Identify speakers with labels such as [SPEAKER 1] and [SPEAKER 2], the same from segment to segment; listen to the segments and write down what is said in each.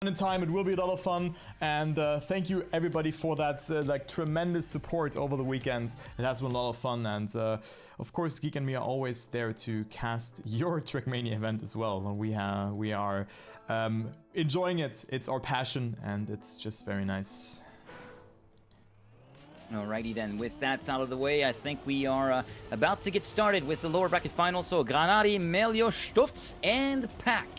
[SPEAKER 1] in time. It will be a lot of fun, and thank you everybody for that like tremendous support over the weekend. It has been a lot of fun, and of course Geek and me are always there to cast your Trackmania event as well. We are enjoying it. It's our passion, and it's just very nice.
[SPEAKER 2] Alrighty then, with that out of the way, I think we are about to get started with the lower bracket final. So Granadyy, Melioo, Stufts, and Pack.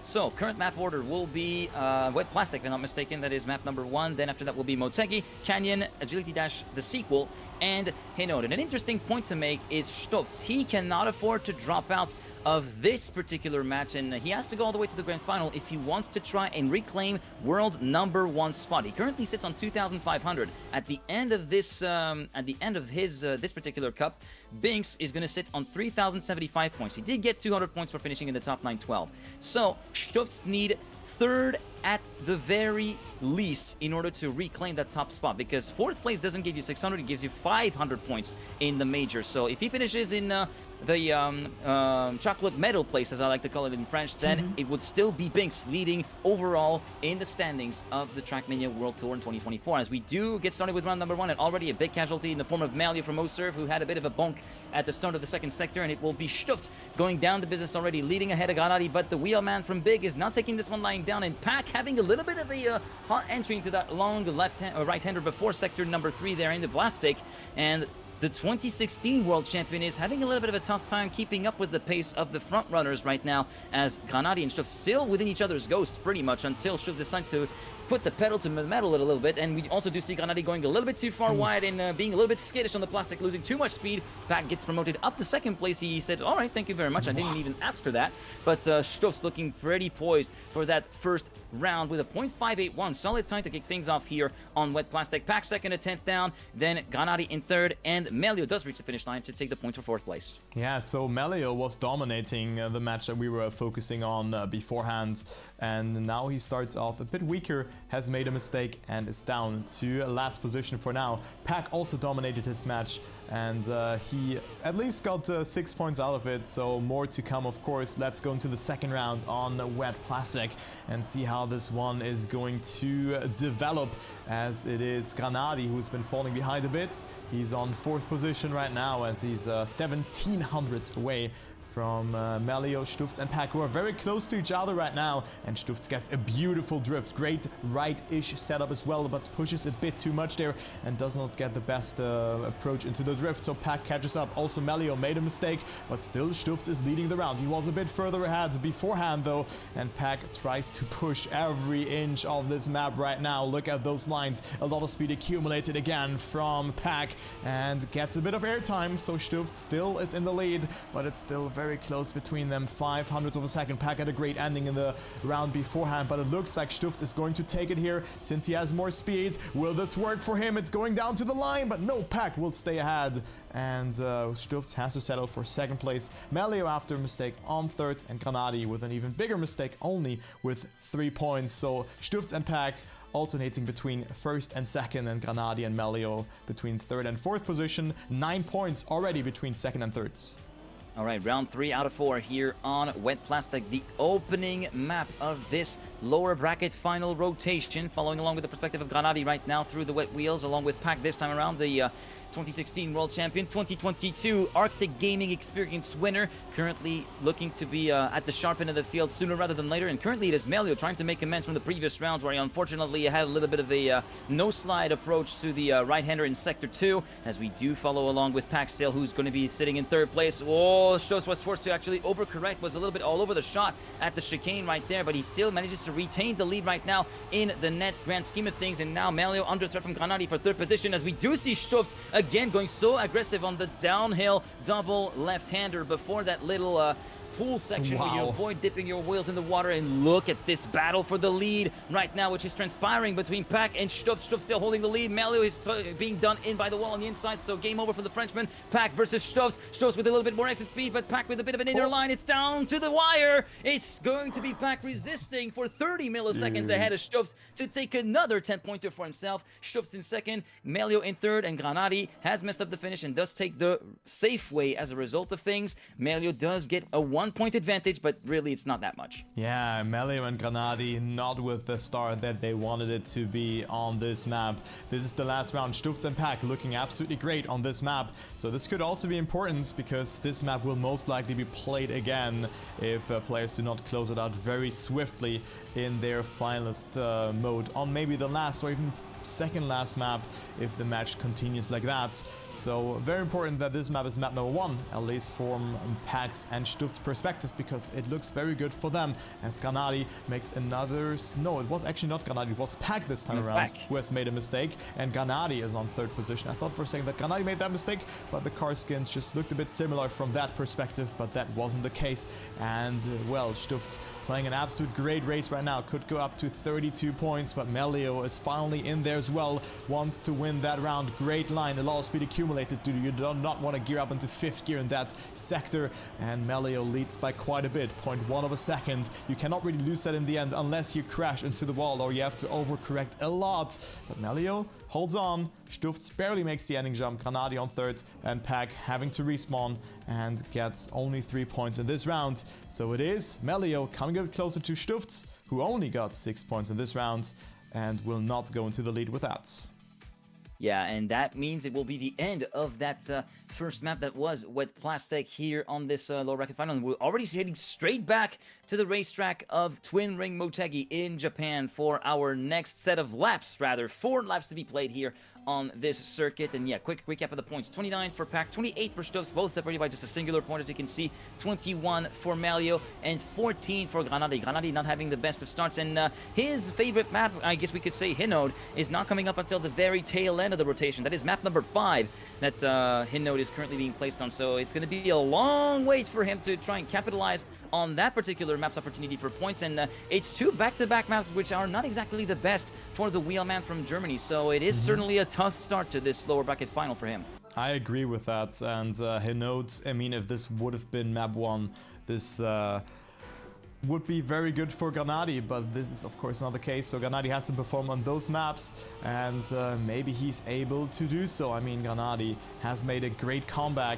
[SPEAKER 2] So, current map order will be Wet Plastic, if I'm not mistaken. That is map number 1. Then after that will be Motegi, Canyon, Agility Dash, the sequel, and Hinode. And an interesting point to make is Stufts. He cannot afford to drop out of this particular match, and he has to go all the way to the grand final if he wants to try and reclaim world #1 spot. He currently sits on 2,500. At the end of this, this particular cup, Binks is going to sit on 3,075 points. He did get 200 points for finishing in the top 9-12. So Stufts need third at the very least in order to reclaim that top spot, because fourth place doesn't give you 600, it gives you 500 points in the major. So if he finishes in the chocolate medal place, as I like to call it in French, then it would still be Binks leading overall in the standings of the Trackmania World Tour in 2024. As we do get started with round number 1, and already a big casualty in the form of Melioo from Oserve, who had a bit of a bonk at the start of the second sector, and it will be Stufts going down to business already, leading ahead of Granadyy, but the wheelman from Big is not taking this one lying down, and Pack having a little bit of a hot entry into that long right-hander before sector number 3 there in the plastic, and the 2016 world champion is having a little bit of a tough time keeping up with the pace of the front runners right now, as Granadyy and Stufts still within each other's ghosts pretty much until Stufts decides to put the pedal to the metal a little bit. And we also do see Granadyy going a little bit too far wide and being a little bit skittish on the plastic, losing too much speed. Pack gets promoted up to second place. He said, all right, thank you very much. I didn't even ask for that. But Stufts looking pretty poised for that first round with a .581. Solid time to kick things off here on wet plastic. Pack second at 10th down. Then Granadyy in third. And Melioo does reach the finish line to take the points for fourth place.
[SPEAKER 1] Yeah, so Melioo was dominating the match that we were focusing on beforehand. And now he starts off a bit weaker, has made a mistake, and is down to last position for now. Pack also dominated his match, and he at least got 6 points out of it, so more to come, of course. Let's go into the second round on wet plastic and see how this one is going to develop, as it is Granadyy who's been falling behind a bit. He's on 4th position right now, as he's 1700ths away from Melioo, Stufts, and Pack, who are very close to each other right now. And Stufts gets a beautiful drift. Great right-ish setup as well, but pushes a bit too much there and does not get the best approach into the drift. So Pack catches up. Also Melioo made a mistake, but still Stufts is leading the round. He was a bit further ahead beforehand though, and Pack tries to push every inch of this map right now. Look at those lines. A lot of speed accumulated again from Pack and gets a bit of airtime. So Stufts still is in the lead, but it's still very close between them. 500ths of a second. Pack had a great ending in the round beforehand, but it looks like Stufts is going to take it here since he has more speed. Will this work for him? It's going down to the line, but no, Pack will stay ahead, and Stufts has to settle for second place. Melioo after a mistake on third, and Granadyy with an even bigger mistake, only with 3 points. So Stufts and Pack alternating between first and second, and Granadyy and Melioo between third and fourth position. 9 points already between second and thirds.
[SPEAKER 2] All right, round 3 out of 4 here on wet plastic, the opening map of this lower bracket final rotation, following along with the perspective of Granadyy right now through the wet wheels, along with Pack this time around, the 2016 World Champion, 2022 Arctic Gaming Experience winner, currently looking to be at the sharp end of the field sooner rather than later. And currently it is Melioo trying to make amends from the previous rounds, where he unfortunately had a little bit of a no-slide approach to the right-hander in Sector 2, as we do follow along with Pack still, who's going to be sitting in third place. Oh, Stufts was forced to actually overcorrect, was a little bit all over the shot at the chicane right there, but he still manages to retain the lead right now in the net grand scheme of things. And now Melioo under threat from Granadyy for third position, as we do see Stufts again going so aggressive on the downhill double left-hander before that little pool section where you avoid dipping your wheels in the water. And look at this battle for the lead right now, which is transpiring between Pack and Stufts. Stufts still holding the lead. Melioo is being done in by the wall on the inside, so game over for the Frenchman. Pack versus Stufts. Stufts with a little bit more exit speed, but Pack with a bit of an inner line. It's down to the wire. It's going to be Pack resisting for 30 milliseconds ahead of Stufts to take another 10-pointer for himself. Stufts in second, Melioo in third, and Granadyy has messed up the finish and does take the safe way as a result of things. Melioo does get a 1 1 point advantage, but really it's not that much.
[SPEAKER 1] Yeah, Melioo and Granadyy not with the start that they wanted it to be on this map. This is the last round. Stufts and Pack looking absolutely great on this map. So this could also be important because this map will most likely be played again if players do not close it out very swiftly in their finalist mode on maybe the last or even second last map if the match continues like that. So very important that this map is map number 1, at least from Pack's and Stufts' perspective, because it looks very good for them as Granadyy makes another... No, it was actually not Granadyy, it was Pack this time around who has made a mistake, and Granadyy is on 3rd position. I thought for a second that Granadyy made that mistake, but the car skins just looked a bit similar from that perspective, but that wasn't the case. And well, Stufts playing an absolute great race right now, could go up to 32 points, but Melioo is finally in there as well, wants to win that round. Great line, a lot of speed accumulated. You do not want to gear up into 5th gear in that sector, and Melioo leads by quite a bit, 0.1 of a second. You cannot really lose that in the end unless you crash into the wall or you have to overcorrect a lot, but Melioo holds on. Stufts barely makes the ending jump, Granadyy on 3rd, and Pack having to respawn and gets only 3 points in this round. So it is Melioo coming a bit closer to Stufts, who only got 6 points in this round and will not go into the lead with that.
[SPEAKER 2] Yeah, and that means it will be the end of that first map that was Wet Plastic here on this lower bracket final. And we're already heading straight back to the racetrack of Twin Ring Motegi in Japan for our next set of laps, rather. 4 laps to be played here on this circuit. And yeah, quick recap of the points. 29 for Pack, 28 for Stufts, both separated by just a singular point, as you can see. 21 for Melioo, and 14 for Granadyy. Granadyy not having the best of starts, and his favorite map, I guess we could say Hinode, is not coming up until the very tail end of the rotation. That is map number 5 that Hinode is currently being placed on, so it's going to be a long wait for him to try and capitalize on that particular map's opportunity for points, and it's 2 back-to-back maps which are not exactly the best for the wheelman from Germany, so it is certainly a tough start to this lower bracket final for him.
[SPEAKER 1] I agree with that, and Hinode, I mean, if this would have been map 1, this would be very good for Granadyy, but this is of course not the case, so Granadyy has to perform on those maps, and maybe he's able to do so. I mean, Granadyy has made a great comeback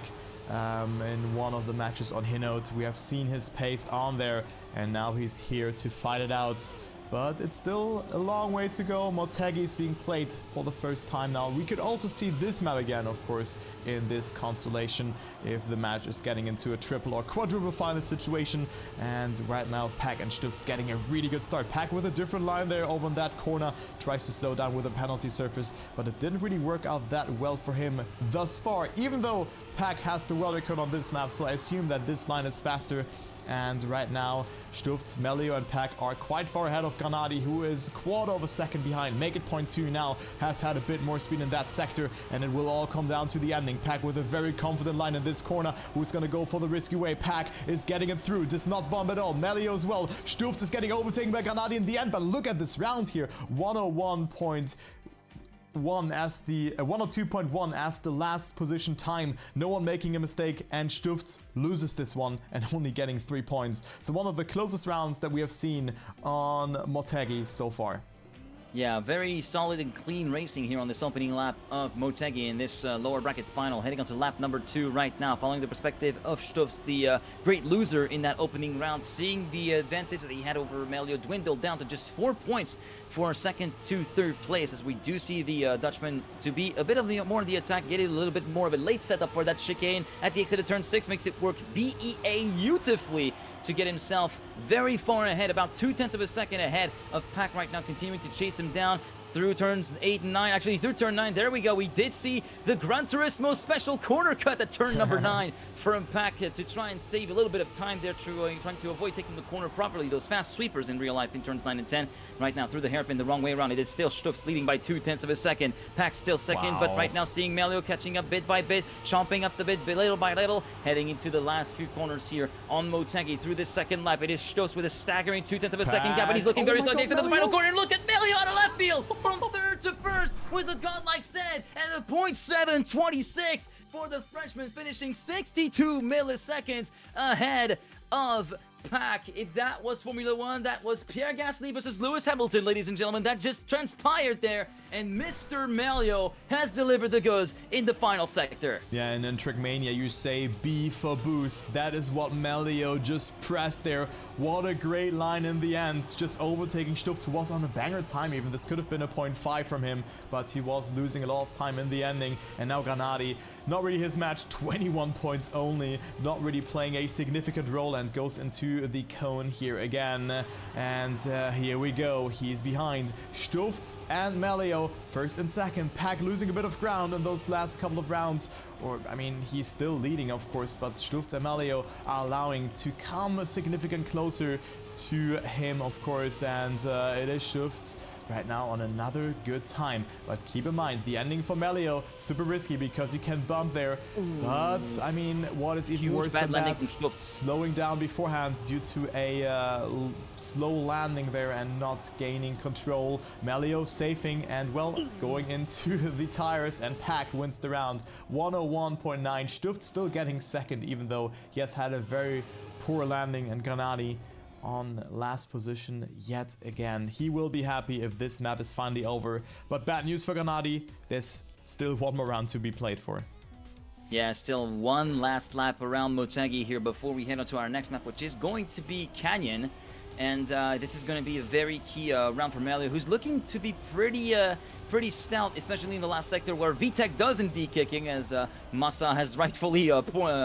[SPEAKER 1] in one of the matches on Hinode. We have seen his pace on there, and now he's here to fight it out. But it's still a long way to go. Motegi is being played for the first time now. We could also see this map again, of course, in this constellation if the match is getting into a triple or quadruple final situation. And right now, Pack and Stufts getting a really good start. Pack with a different line there over in that corner. Tries to slow down with a penalty surface, but it didn't really work out that well for him thus far, even though Pack has the world record on this map, so I assume that this line is faster. And right now, Stufts, Melioo, and Pack are quite far ahead of Granadyy, who is quarter of a second behind. Make it 0.2 now, has had a bit more speed in that sector, and it will all come down to the ending. Pack with a very confident line in this corner, who's going to go for the risky way. Pack is getting it through, does not bomb at all. Melioo as well. Stufts is getting overtaken by Granadyy in the end, but look at this round here. 102.1 as the last position time. No one making a mistake, and Stufts loses this one and only getting 3 points. So one of the closest rounds that we have seen on Motegi so far.
[SPEAKER 2] Yeah, very solid and clean racing here on this opening lap of Motegi in this lower bracket final. Heading on to lap number 2 right now, following the perspective of Stufts, the great loser in that opening round, seeing the advantage that he had over Melioo dwindle down to just 4 points for second to third place, as we do see the Dutchman to be a bit of more of the attack, getting a little bit more of a late setup for that chicane at the exit of turn 6, makes it work beautifully to get himself very far ahead, about 0.2 of a second ahead of Pack right now, continuing to chase him down through turns 8 and 9. Actually, through turn 9, there we go. We did see the Gran Turismo special corner cut at turn number 9 from Pack to try and save a little bit of time there, trying to avoid taking the corner properly. Those fast sweepers in real life in turns 9 and 10. Right now, through the hairpin the wrong way around. It is still Stufts leading by 0.2 of a second. Pack still second, but right now seeing Melioo catching up bit by bit, chomping up the bit little by little, heading into the last few corners here on Motegi through this second lap. It is Stufts with a staggering 0.2 of a second gap, and he's looking very slow to the final corner. And look at Melioo out of left field from third to first with a godlike set and a 0.726 for the Frenchman, finishing 62 milliseconds ahead of Pack. If that was Formula 1, that was Pierre Gasly versus Lewis Hamilton, ladies and gentlemen. That just transpired there, and Mr. Melioo has delivered the goods in the final sector.
[SPEAKER 1] Yeah, and in Trackmania, you say B for boost. That is what Melioo just pressed there. What a great line in the end. Just overtaking Stufts, who was on a banger time even. This could have been a 0.5 from him, but he was losing a lot of time in the ending. And now Granadyy, not really his match, 21 points only, not really playing a significant role, and goes into the cone here again. And here we go. He's behind Stufts and Melioo, first and second. Pack losing a bit of ground in those last couple of rounds. Or, I mean, he's still leading, of course, but Stufts and Melioo are allowing to come significant closer to him, of course. And it is Stufts right now on another good time. But keep in mind, the ending for Melioo, super risky because he can bump there. Ooh. But, I mean, what is even worse than that? Slowing down beforehand due to a slow landing there and not gaining control. Melioo safing and, well, going into the tires, and Pack wins the round. 101.9. Stufts still getting second, even though he has had a very poor landing, and Granadyy on last position yet again. He will be happy if this map is finally over. But bad news for Granadyy, there's still one more round to be played for.
[SPEAKER 2] Yeah, still one last lap around Motegi here before we head on to our next map, which is going to be Canyon. And this is going to be a very key round for Melioo, who's looking to be pretty stout, especially in the last sector where VTech does indeed kicking, as Massa has rightfully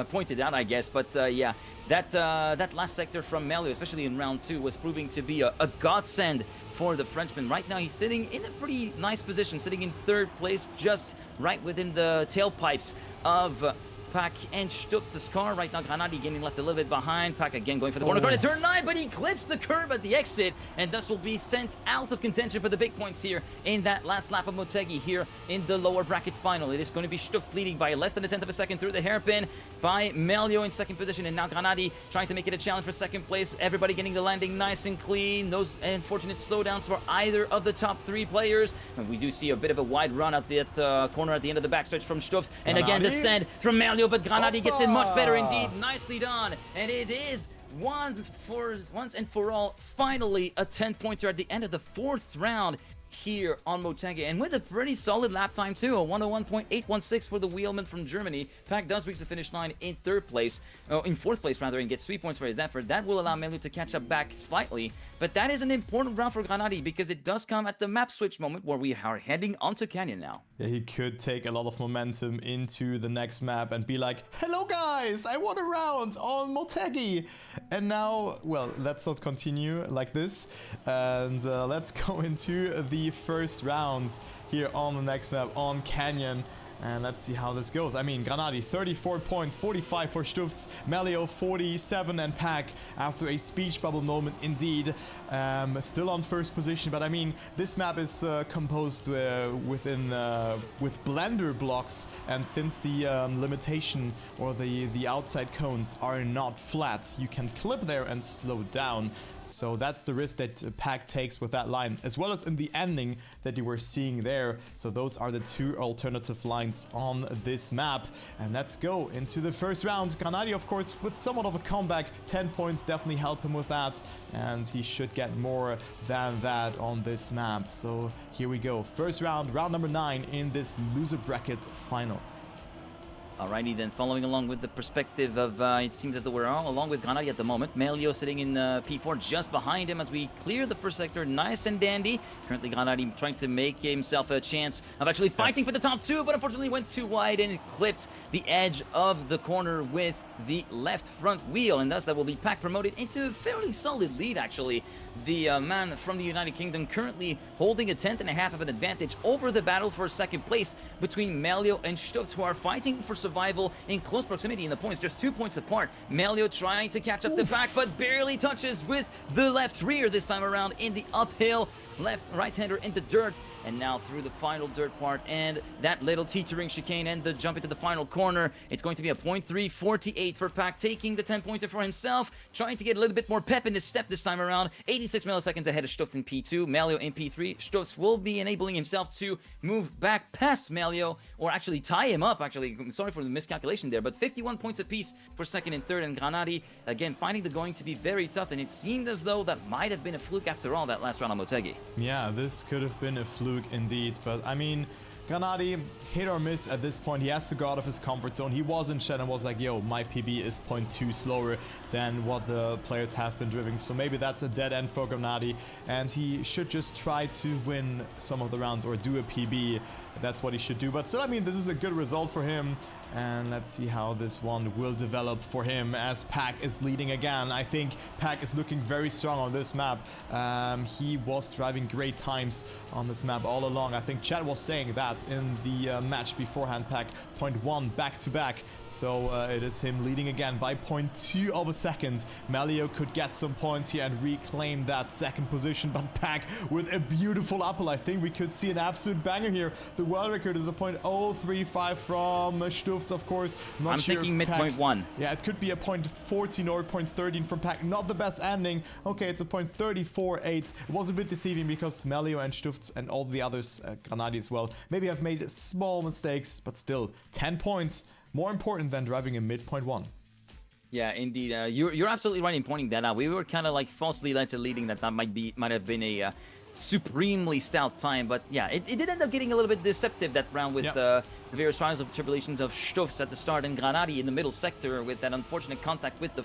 [SPEAKER 2] pointed out, I guess. But yeah, that last sector from Melioo, especially in round 2, was proving to be a godsend for the Frenchman. Right now, he's sitting in a pretty nice position, sitting in 3rd place, just right within the tailpipes of Pack and Stufts' car. Right now, Granadyy getting left a little bit behind. Pack again going for the corner guard at turn 9, but he clips the curb at the exit, and thus will be sent out of contention for the big points here in that last lap of Motegi here in the lower bracket final. It is going to be Stufts leading by less than a tenth of a second through the hairpin, by Melioo in 2nd position, and now Granadyy trying to make it a challenge for 2nd place. Everybody getting the landing nice and clean. Those unfortunate slowdowns for either of the top 3 players, and we do see a bit of a wide run at the corner at the end of the backstretch from Stufts, and again descend from Melioo. But Granadyy gets in much better indeed. Nicely done. And it is once and for all, finally a 10-pointer at the end of the 4th round here on Motegi, and with a pretty solid lap time too, a 101.816 for the wheelman from Germany. Pack does reach the finish line in 3rd place, in 4th place rather, and gets 3 points for his effort. That will allow Melioo to catch up back slightly, but that is an important round for Granadyy because it does come at the map switch moment where we are heading onto Canyon now.
[SPEAKER 1] Yeah, he could take a lot of momentum into the next map and be like, hello guys, I won a round on Motegi. And now, well, let's not continue like this, and let's go into the first round here on the next map on Canyon. And let's see how this goes. I mean, Granadyy 34 points, 45 for Stufts, Melioo 47, and Pack after a speech bubble moment indeed, still on 1st position. But I mean, this map is composed with blender blocks, and since the limitation or the outside cones are not flat, you can clip there and slow down. So that's the risk that Pack takes with that line, as well as in the ending that you were seeing there. So those are the 2 alternative lines on this map. And let's go into the first round. Granadyy, of course, with somewhat of a comeback. 10 points definitely help him with that, and he should get more than that on this map. So here we go. First round, round number 9 in this loser bracket final.
[SPEAKER 2] Alrighty then, following along with the perspective of, it seems as though we're all along with Granadyy at the moment. Melioo sitting in P4 just behind him as we clear the first sector nice and dandy. Currently Granadyy trying to make himself a chance of actually fighting for the top 2, but unfortunately went too wide and clipped the edge of the corner with the left front wheel, and thus that will be Pack promoted into a fairly solid lead actually. The man from the United Kingdom currently holding a 10.5 of an advantage over the battle for 2nd place between Melioo and Stufts, who are fighting for survival in close proximity in the points. Just 2 points apart. Melioo trying to catch up to Pack, but barely touches with the left rear this time around in the uphill. Right-hander in the dirt, and now through the final dirt part and that little teetering chicane and the jump into the final corner. It's going to be a 0.348 for Pack, taking the 10-pointer for himself, trying to get a little bit more pep in his step this time around. 86 milliseconds ahead of Stufts in P2, Melioo in P3. Stufts will be enabling himself to move back past Melioo, or actually tie him up, actually. I'm sorry for the miscalculation there. But 51 points apiece for second and third, and Granadyy, again, finding the going to be very tough, and it seemed as though that might have been a fluke after all, that last round on Motegi.
[SPEAKER 1] Yeah, this could have been a fluke indeed, but I mean, Granadyy, hit or miss at this point. He has to go out of his comfort zone. He was in chat and was like, yo, my PB is 0.2 slower than what the players have been driving. So maybe that's a dead end for Granadyy, and he should just try to win some of the rounds or do a PB. That's what he should do. But still, I mean, this is a good result for him. And let's see how this one will develop for him as Pack is leading again. I think Pack is looking very strong on this map. He was driving great times on this map all along. I think Chad was saying that in the match beforehand. Pack 0.1 back-to-back. So it is him leading again by 0.2 of a second. Melioo could get some points here and reclaim that second position. But Pack with a beautiful upper. I think we could see an absolute banger here. The world record is a 0.035 from Stufts. Of course,
[SPEAKER 2] I'm thinking mid 0.1.
[SPEAKER 1] Yeah, it could be a 0.14 or 0.13 from Pack. Not the best ending. Okay, it's a 0.348. It was a bit deceiving because Melioo and Stufts and all the others, Granadyy as well, maybe have made small mistakes, but still 10 points. More important than driving a mid 0.1.
[SPEAKER 2] Yeah, indeed. You're absolutely right in pointing that out. We were kind of like falsely led to leading that might have been a supremely stout time, but yeah, it did end up getting a little bit deceptive that round with the various trials of tribulations of Stufts at the start and Granadyy in the middle sector with that unfortunate contact with the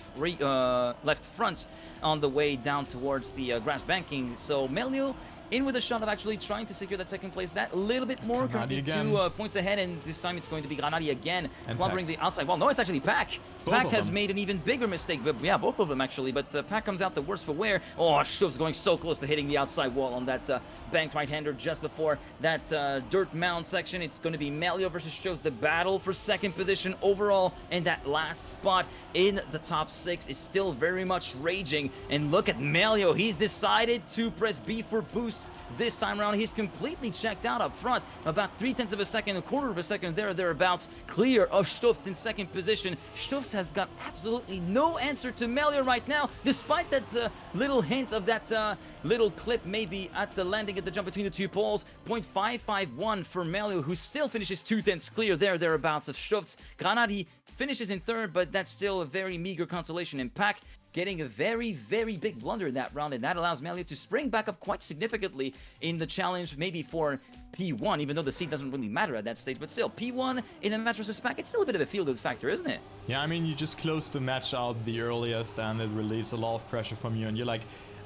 [SPEAKER 2] left front on the way down towards the grass banking. So Melioo in with a shot of actually trying to secure that second place that little bit more, currently 2 points ahead, and this time it's going to be Granadyy again, clubbering the outside wall. No, it's actually Pack. Pack has made an even bigger mistake, but yeah, both of them actually, but Pack comes out the worst for wear. Oh, Stufts going so close to hitting the outside wall on that banked right-hander just before that dirt mound section. It's going to be Melioo versus Stufts, the battle for second position overall, and that last spot in the top 6 is still very much raging. And look at Melioo, he's decided to press B for boost this time around. He's completely checked out up front, about 0.3 of a second, a quarter of a second thereabouts, clear of Stufts in second position. Stufts has got absolutely no answer to Melioo right now, despite that little hint of that little clip maybe at the landing at the jump between the two poles. 0.551 for Melioo, who still finishes 0.2 clear thereabouts of Stufts. Granadyy finishes in third, but that's still a very meager consolation. In Pack getting a very, very big blunder in that round, and that allows Melioo to spring back up quite significantly in the challenge, maybe for P1, even though the seed doesn't really matter at that stage. But still, P1 in a match versus Pack, it's still a bit of a feel-good factor, isn't it?
[SPEAKER 1] Yeah, I mean, you just close the match out the earliest, and it relieves a lot of pressure from you, and you're like,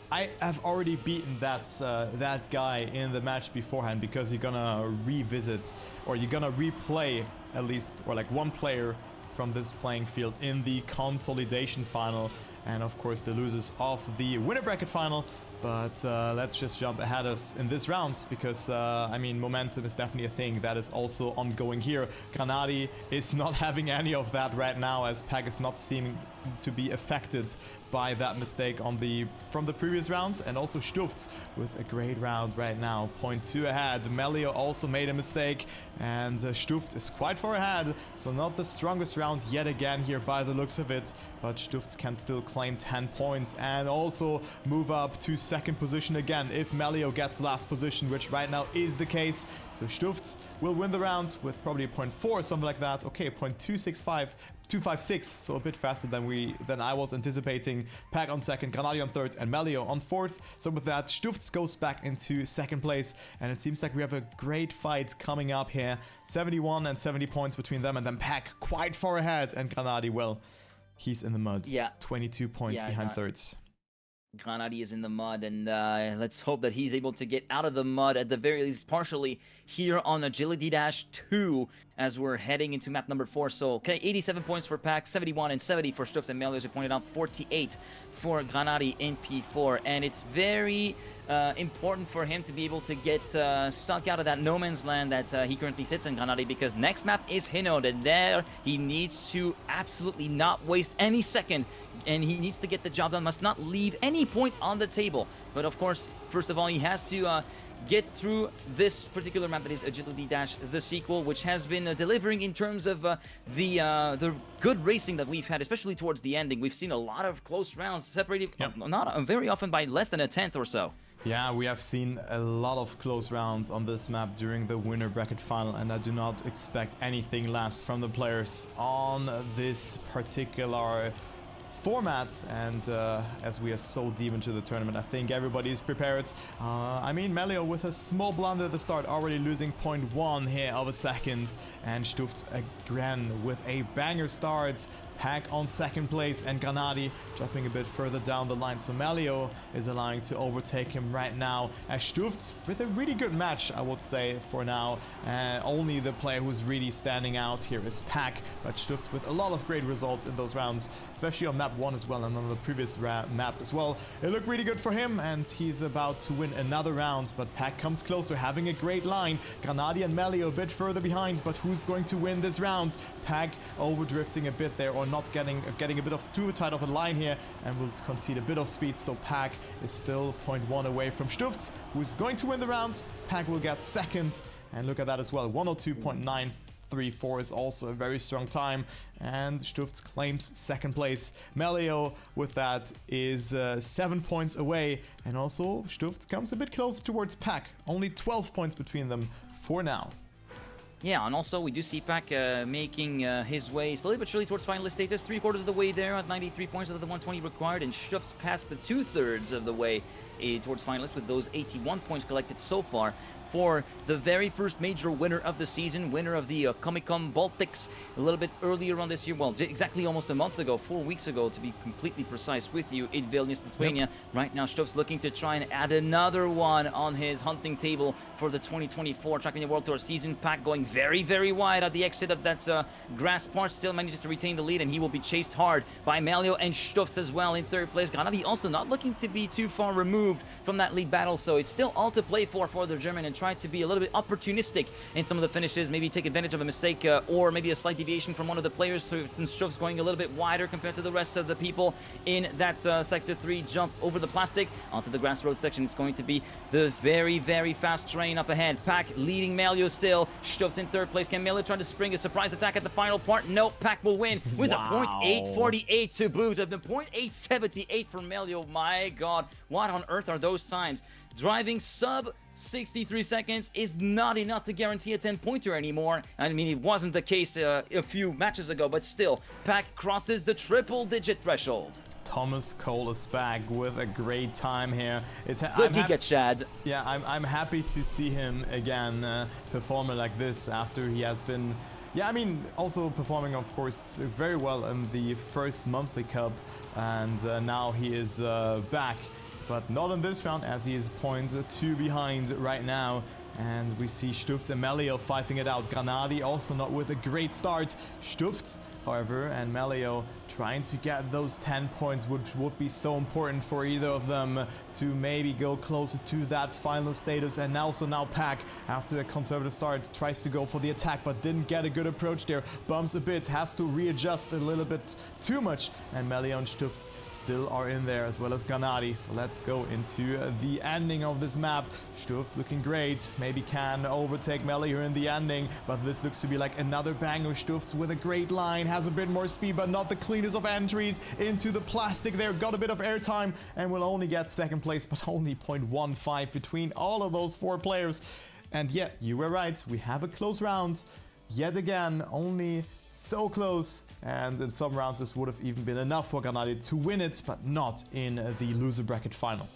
[SPEAKER 1] I have already beaten that guy in the match beforehand, because you're gonna revisit, or you're gonna replay at least, or like one player from this playing field in the consolidation final, and of course the losers of the winner bracket final. But let's just jump ahead of in this round, because I mean, momentum is definitely a thing that is also ongoing here. Granadyy is not having any of that right now, as Pack is not seeming to be affected by that mistake from the previous round, and also Stufts with a great round right now, 0.2 ahead. Melioo also made a mistake, and Stufts is quite far ahead, so not the strongest round yet again here by the looks of it, but Stufts can still claim 10 points and also move up to second position again if Melioo gets last position, which right now is the case. So Stufts will win the round with probably a 0.4, something like that. Okay, 0.256, so a bit faster than I was anticipating. Pack on second, Granadyy on third, and Melioo on fourth. So with that, Stufts goes back into second place, and it seems like we have a great fight coming up here. 71 and 70 points between them, and then Pack quite far ahead, and Granadyy, well, he's in the mud.
[SPEAKER 2] Yeah.
[SPEAKER 1] 22 points behind thirds.
[SPEAKER 2] Granadyy is in the mud, and let's hope that he's able to get out of the mud at the very least partially here on Agility Dash 2 as we're heading into map number 4. So, okay, 87 points for Pack, 71 and 70 for Stufts, and Melioo, as we pointed out, 48 for Granadyy in P4. And it's very important for him to be able to get stuck out of that no man's land that he currently sits in, Granadyy, because next map is Hinode, and there he needs to absolutely not waste any second, and he needs to get the job done, must not leave any point on the table. But of course, first of all, he has to get through this particular map that is Agility Dash, the sequel, which has been delivering in terms of the good racing that we've had, especially towards the ending. We've seen a lot of close rounds separated not very often by less than a tenth or so.
[SPEAKER 1] Yeah, we have seen a lot of close rounds on this map during the winner bracket final, and I do not expect anything less from the players on this particular format. And as we are so deep into the tournament, I think everybody is prepared. I mean, Melioo with a small blunder at the start, already losing 0.1 here of a second, and Stufts again with a banger start. Pack on second place, and Granadyy dropping a bit further down the line. So Melioo is allowing to overtake him right now, as Stufts with a really good match, I would say, for now. Only the player who's really standing out here is Pack, but Stufts with a lot of great results in those rounds, especially on map 1 as well, and on the previous map as well. It looked really good for him, and he's about to win another round, but Pack comes closer, having a great line. Granadyy and Melioo a bit further behind, but who's going to win this round? Pack overdrifting a bit there, or not getting a bit of too tight of a line here, and will concede a bit of speed. So Pack is still 0.1 away from Stufts, who's going to win the round. Pack will get second, and look at that as well. 102.934 is also a very strong time, and Stufts claims second place. Melioo with that is 7 points away, and also Stufts comes a bit closer towards Pack. Only 12 points between them for now.
[SPEAKER 2] Yeah, and also we do see Pack making his way slowly but surely towards finalist status. 3/4 of the way there at 93 points out of the 120 required, and Stufts passed the 2/3 of the way towards finalists with those 81 points collected so far for the very first major winner of the season, winner of the Comecom Baltics a little bit earlier on this year. Well, exactly almost a month ago, 4 weeks ago to be completely precise with you, in Vilnius, Lithuania. Yep. Right now, Stufts looking to try and add another one on his hunting table for the 2024 Trackmania World Tour season. Pack going very, very wide at the exit of that grass part, still manages to retain the lead, and he will be chased hard by Melioo and Stufts as well in third place. Granadyy also not looking to be too far removed from that lead battle, so it's still all to play for the German, and try to be a little bit opportunistic in some of the finishes, maybe take advantage of a mistake or maybe a slight deviation from one of the players. So since Stufts going a little bit wider compared to the rest of the people in that sector 3 jump over the plastic onto the grass road section, it's going to be the very, very fast train up ahead. Pack leading Melioo still. Stufts in third place. Can Melioo try to spring a surprise attack at the final part? No, Pack will win with a .848 to boot, of the .878 for Melioo. My God, what on earth are those times? Driving sub 63 seconds is not enough to guarantee a 10-pointer anymore. I mean, it wasn't the case a few matches ago, but still, Pack crosses the triple-digit threshold.
[SPEAKER 1] Thomas Cole is back with a great time here. It's
[SPEAKER 2] the Giga Chad.
[SPEAKER 1] Yeah, I'm happy to see him again performing like this after he has been... Yeah, I mean, also performing, of course, very well in the first monthly cup, and now he is back. But not in this round, as he is 0.2 behind right now. And we see Stufts and Melioo fighting it out. Granadyy also not with a great start. Stufts, however, and Melioo trying to get those 10 points, which would be so important for either of them to maybe go closer to that final status. And now Pack, after a conservative start, tries to go for the attack, but didn't get a good approach there. Bumps a bit, has to readjust a little bit too much. And Melioo and Stufts still are in there, as well as Granadyy. So let's go into the ending of this map. Stufts looking great. Maybe can overtake Melioo in the ending, but this looks to be like another banger. Stufts with a great line, has a bit more speed, but not the cleanest of entries into the plastic there. Got a bit of airtime and will only get second place, but only 0.15 between all of those 4 players. And yeah, you were right, we have a close round yet again, only so close, and in some rounds this would have even been enough for Granadyy to win it, but not in the loser bracket final.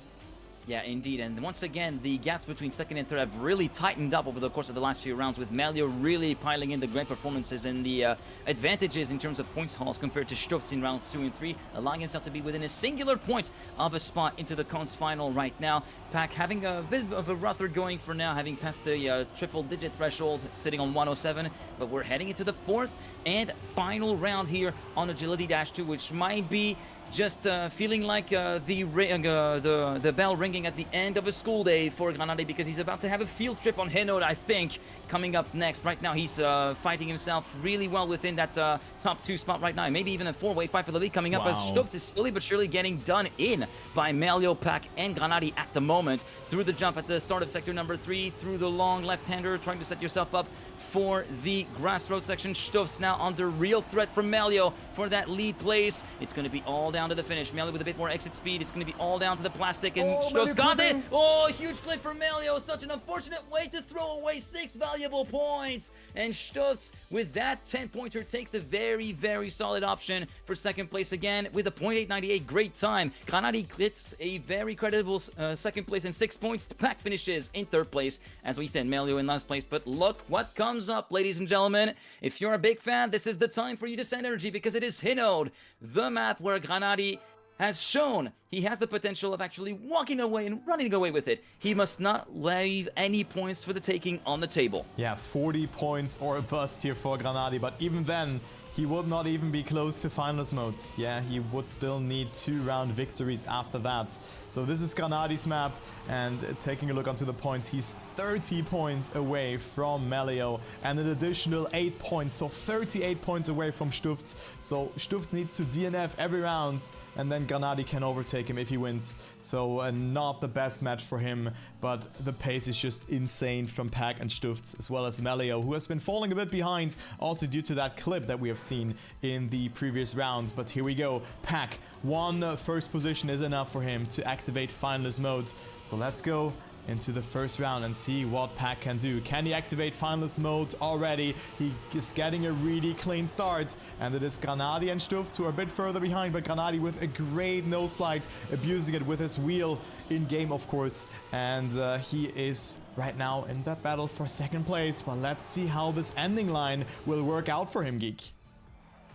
[SPEAKER 2] Yeah, indeed. And once again, the gaps between second and third have really tightened up over the course of the last few rounds, with Melioo really piling in the great performances and the advantages in terms of points hauls compared to Stufts in rounds 2 and 3, allowing himself to be within a singular point of a spot into the cons final right now. Pack having a bit of a rougher going for now, having passed the triple-digit threshold, sitting on 107, but we're heading into the 4th and final round here on Agility Dash 2, which might be just feeling like the bell ringing at the end of a school day for Granadyy, because he's about to have a field trip on Henod, I think, coming up next. Right now, he's fighting himself really well within that top 2 spot right now. Maybe even a 4-way fight for the lead coming up, as Stufts is slowly but surely getting done in by Melioo, Pack, and Granadyy at the moment. Through the jump at the start of sector number 3, through the long left-hander, trying to set yourself up for the grass road section. Stufts now under real threat from Melioo for that lead place. It's going to be all down down to the finish. Melioo with a bit more exit speed. It's going to be all down to the plastic, and
[SPEAKER 1] Oh,
[SPEAKER 2] Stufts got it.
[SPEAKER 1] clipping.
[SPEAKER 2] Oh, huge clip for Melioo. Such an unfortunate way to throw away 6 valuable points. And Stufts, with that 10-pointer, takes a very, very solid option for second place again with a .898. Great time. Granadyy gets a very creditable second place and 6 points. Pack finishes in third place. As we said, Melioo in last place. But look what comes up, ladies and gentlemen. If you're a big fan, this is the time for you to send energy, because it is Hinode, the map where Granadyy has shown he has the potential of actually walking away and running away with it. He must not leave any points for the taking on the table.
[SPEAKER 1] Yeah, 40 points or a bust here for Granadyy, but even then, he would not even be close to finalist mode. Yeah, he would still need 2-round victories after that. So this is Granadyy's map, and taking a look onto the points, he's 30 points away from Melioo and an additional 8 points, so 38 points away from Stufts. So Stufts needs to DNF every round, and then Granadyy can overtake him if he wins. So not the best match for him, but the pace is just insane from Pack and Stufts, as well as Melioo, who has been falling a bit behind, also due to that clip that we have seen in the previous rounds. But here we go. Pack, one first position is enough for him to activate finalist mode. So let's go into the first round and see what Pack can do. Can he activate finalist mode already? He is getting a really clean start, and it is Granadyy and Stufts who are a bit further behind, but Granadyy with a great no slide, abusing it with his wheel in game, of course, and he is right now in that battle for second place. But let's see how this ending line will work out for him, Geek.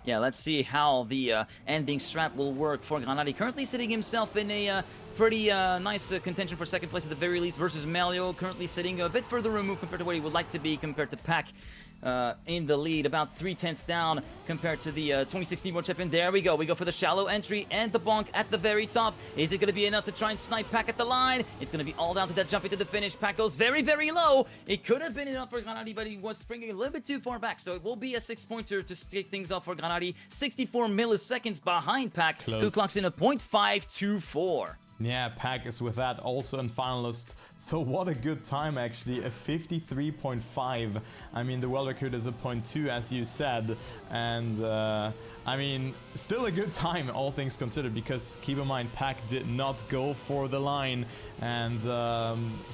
[SPEAKER 2] Yeah, let's see how the ending strap will work for Granadyy. Currently sitting himself in a pretty nice contention for second place at the very least versus Melioo. Currently sitting a bit further removed compared to where he would like to be compared to Pack. In the lead, about 3/10 down compared to the 2016 World Champion. There we go. We go for the shallow entry and the bonk at the very top. Is it going to be enough to try and snipe Pack at the line? It's going to be all down to that jump into the finish. Pack goes very, very low. It could have been enough for Granadyy, but he was springing a little bit too far back. So it will be a 6-pointer to take things off for Granadyy. 64 milliseconds behind Pack, who clocks in a .524.
[SPEAKER 1] Yeah, Pack is with that also in finalist. So what a good time, actually, a 53.5. I mean, the world record is a .2, as you said, and I mean, still a good time, all things considered, because keep in mind, Pack did not go for the line, and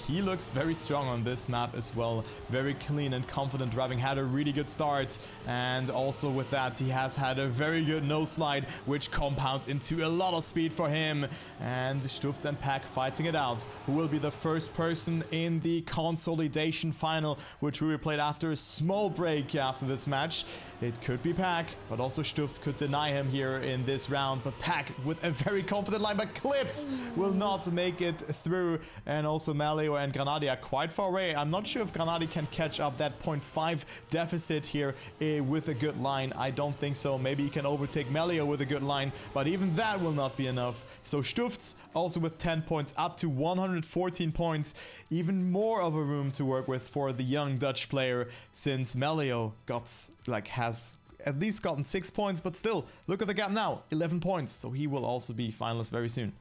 [SPEAKER 1] he looks very strong on this map as well. Very clean and confident driving, had a really good start, and also with that, he has had a very good no slide, which compounds into a lot of speed for him. And Stufts and Pack fighting it out. Who will be the first person in the consolidation final, which we will play after a small break after this match? It could be Pack, but also Stufts could deny him here in this round. But Pack with a very confident line, but Clips will not make it through. And also Melioo and Granadyy are quite far away. I'm not sure if Granadyy can catch up that .5 deficit here with a good line. I don't think so. Maybe he can overtake Melioo with a good line, but even that will not be enough. So Stufts also with 10 points, up to 114 points. Even more of a room to work with for the young Dutch player, since Melioo has at least gotten 6 points, but still, look at the gap now, 11 points. So he will also be finalist very soon.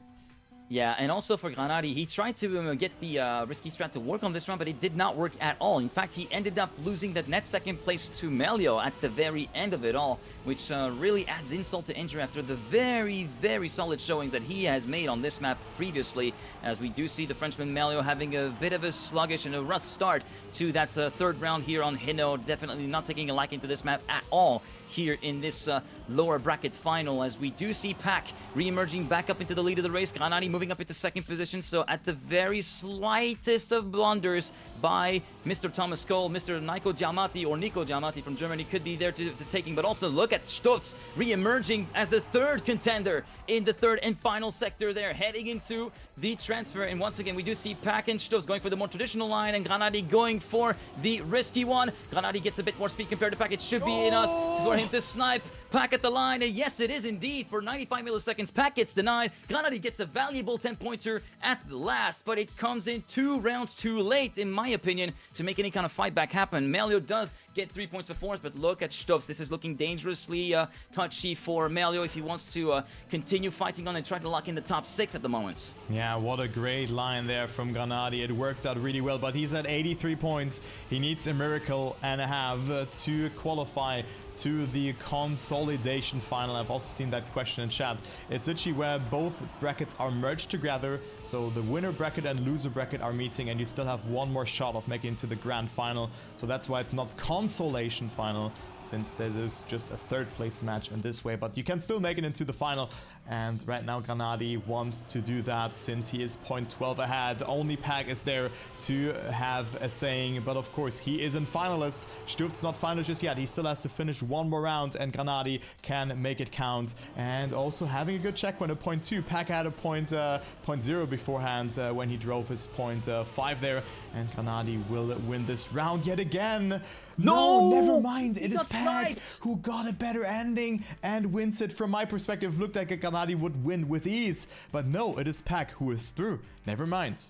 [SPEAKER 2] Yeah, and also for Granadyy, he tried to get the risky strat to work on this round, but it did not work at all. In fact, he ended up losing that net second place to Melioo at the very end of it all, which really adds insult to injury after the very, very solid showings that he has made on this map previously, as we do see the Frenchman Melioo having a bit of a sluggish and a rough start to that third round here on Hinode. Definitely not taking a liking to this map at all here in this lower bracket final, as we do see Pack re-emerging back up into the lead of the race. Granadyy moving up into second position, so at the very slightest of blunders by Mr. Thomas Cole, Mr. Nico Giamatti from Germany could be there to taking, but also look at Stufts re-emerging as the third contender in the third and final sector there, heading into the transfer. And once again, we do see Pack and Stufts going for the more traditional line, and Granadyy going for the risky one. Granadyy gets a bit more speed compared to Pack. It should be enough for him to snipe Pack at the line, and yes, it is indeed. For 95 milliseconds, Pack gets denied. Granadyy gets a valuable 10-pointer at the last, but it comes in 2 rounds too late, in my opinion, to make any kind of fight back happen. Melioo does get 3 points for fourth, but look at Stufts. This is looking dangerously touchy for Melioo if he wants to continue fighting on and try to lock in the top 6 at the moment.
[SPEAKER 1] Yeah, what a great line there from Granadyy. It worked out really well, but he's at 83 points. He needs a miracle and a half to qualify to the consolidation final. I've also seen that question in chat. It's actually where both brackets are merged together, so the winner bracket and loser bracket are meeting, and you still have one more shot of making it to the grand final. So that's why it's not consolation final, since there is just a third place match in this way, but you can still make it into the final. And right now Granadyy wants to do that since he is 0.12 ahead. Only Pack is there to have a saying, but of course he isn't finalist. Stufts not finalist just yet. He still has to finish one more round, and Granadyy can make it count. And also having a good checkpoint at 0.2. Pack had a 0.0 beforehand when he drove his 0.5 there, and Granadyy will win this round yet again. No, never mind. It is Pack who got a better ending and wins it. From my perspective, looked like a Granadyy would win with ease, but no, it is Pack who is through. Never mind.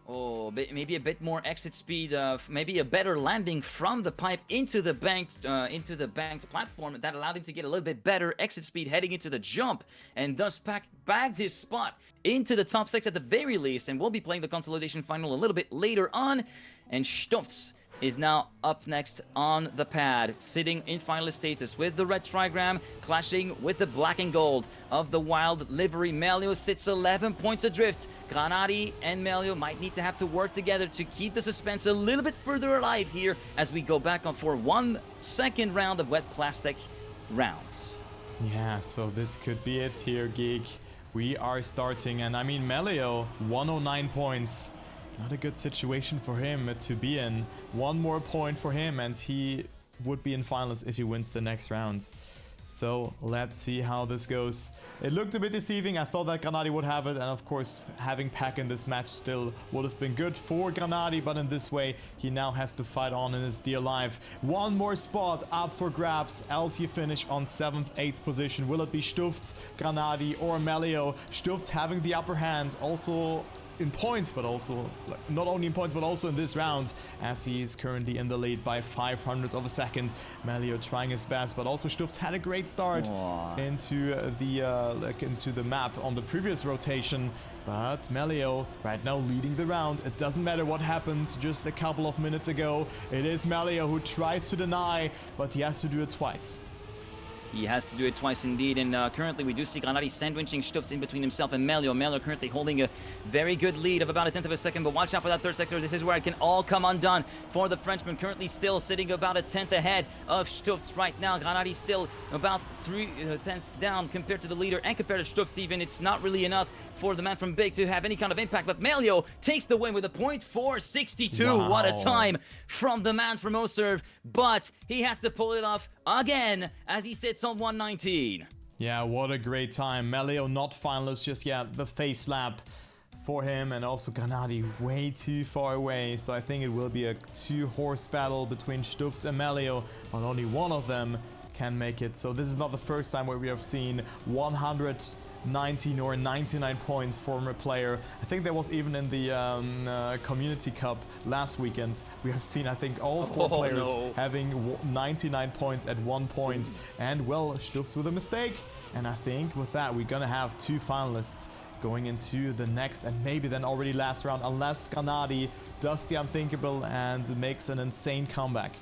[SPEAKER 2] Oh, maybe a bit more exit speed, maybe a better landing from the pipe into the bank's platform that allowed him to get a little bit better exit speed heading into the jump, and thus Pack bags his spot into the top 6 at the very least, and we'll be playing the consolidation final a little bit later on. And Stufts is now up next on the pad, sitting in finalist status with the red trigram clashing with the black and gold of the wild livery. Melioo sits 11 points adrift. Granadyy and Melioo might need to have to work together to keep the suspense a little bit further alive here as we go back on for 1 second round of wet plastic rounds.
[SPEAKER 1] Yeah, so this could be it here, Geek. We are starting, and I mean Melioo, 109 points. Not a good situation for him to be in. One more point for him and he would be in finals if he wins the next round. So let's see how this goes. It looked a bit deceiving. I thought that Granadyy would have it, and of course having Pack in this match still would have been good for Granadyy, but in this way he now has to fight on in his dear life. One more spot up for grabs, else you finish on 7th, 8th position. Will it be Stufts, Granadyy or Melioo? Stufts having the upper hand, also in points, but also not only in points but also in this round, as he is currently in the lead by 0.05 of a second. Melioo trying his best, but also Stufts had a great start into the map on the previous rotation. But Melioo right now leading the round. It doesn't matter what happened just a couple of minutes ago. It is Melioo who tries to deny, but he has to do it twice.
[SPEAKER 2] He has to do it twice indeed, and currently we do see Granadyy sandwiching Stufts in between himself and Melioo. Melioo currently holding a very good lead of about 1/10 of a second, but watch out for that third sector. This is where it can all come undone for the Frenchman, currently still sitting about 1/10 ahead of Stufts right now. Granadyy still about 3/10 down compared to the leader and compared to Stufts even. It's not really enough for the man from Big to have any kind of impact, but Melioo takes the win with a 0.462.
[SPEAKER 1] Wow.
[SPEAKER 2] What a time from the man from Oserve, but he has to pull it off again as he sits on 119.
[SPEAKER 1] Yeah, what a great time. Melioo not finalist just yet. The face slap for him, and also Granadyy way too far away. So I think it will be a 2-horse battle between Stufts and Melioo, but only one of them can make it. So this is not the first time where we have seen 119 or 99 points from a player. I think there was even in the Community Cup last weekend. We have seen, I think, all 4 players having 99 points at one point. And well, Stufts with a mistake. And I think with that, we're gonna have 2 finalists going into the next and maybe then already last round, unless Granadyy does the unthinkable and makes an insane comeback.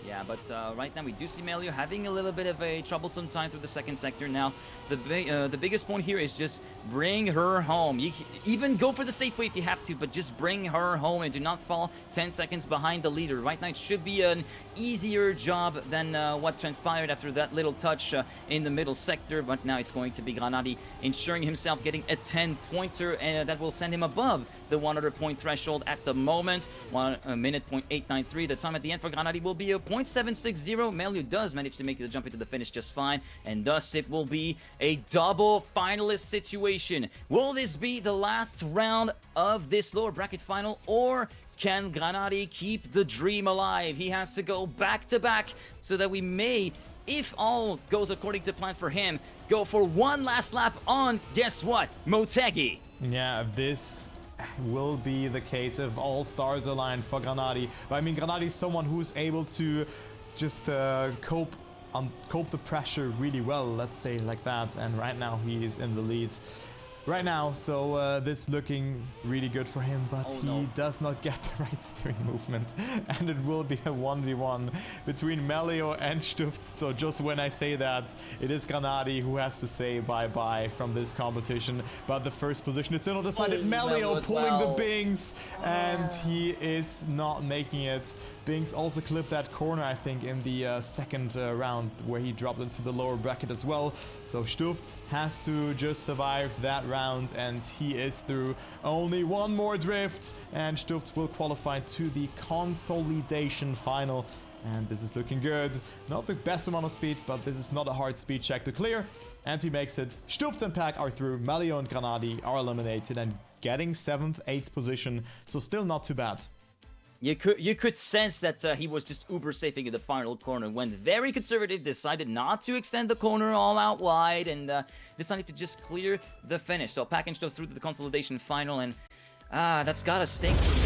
[SPEAKER 2] Yeah, but right now we do see Melioo having a little bit of a troublesome time through the second sector. Now, the biggest point here is just bring her home. You even go for the safe way if you have to, but just bring her home and do not fall 10 seconds behind the leader. Right now, it should be an easier job than what transpired after that little touch in the middle sector, but now it's going to be Granadyy ensuring himself getting a 10-pointer, and that will send him above the 100-point threshold at the moment. 1 minute 0.893. The time at the end for Granadyy will be a 0.760. Melioo does manage to make the jump into the finish just fine, and thus it will be a double finalist situation. Will this be the last round of this lower bracket final, or can Granadyy keep the dream alive? He has to go back-to-back so that we may, if all goes according to plan for him, go for one last lap on, guess what, Motegi.
[SPEAKER 1] Yeah, this will be the case if all stars align for Granadyy. But I mean, Granadyy is someone who's able to just cope the pressure really well, let's say like that. And right now he is in the lead. right now. So this looking really good for him, but he does not get the right steering movement. And it will be a 1v1 between Melioo and Stufts. So just when I say that, it is Granadyy who has to say bye-bye from this competition. But the first position, it's still decided. Melioo pulling the Bings, and he is not making it. Bings also clipped that corner, I think, in the second round, where he dropped into the lower bracket as well. So Stufts has to just survive that round, and he is through. Only one more drift, and Stufts will qualify to the consolidation final. And this is looking good. Not the best amount of speed, but this is not a hard speed check to clear. And he makes it. Stufts and Pack are through. Melioo and Granadyy are eliminated and getting 7th, 8th position. So still not too bad.
[SPEAKER 2] You could sense that he was just uber safing in the final corner. Went very conservative, decided not to extend the corner all out wide, and decided to just clear the finish. So Pack and Stufts through to the consolidation final, and that's gotta stink for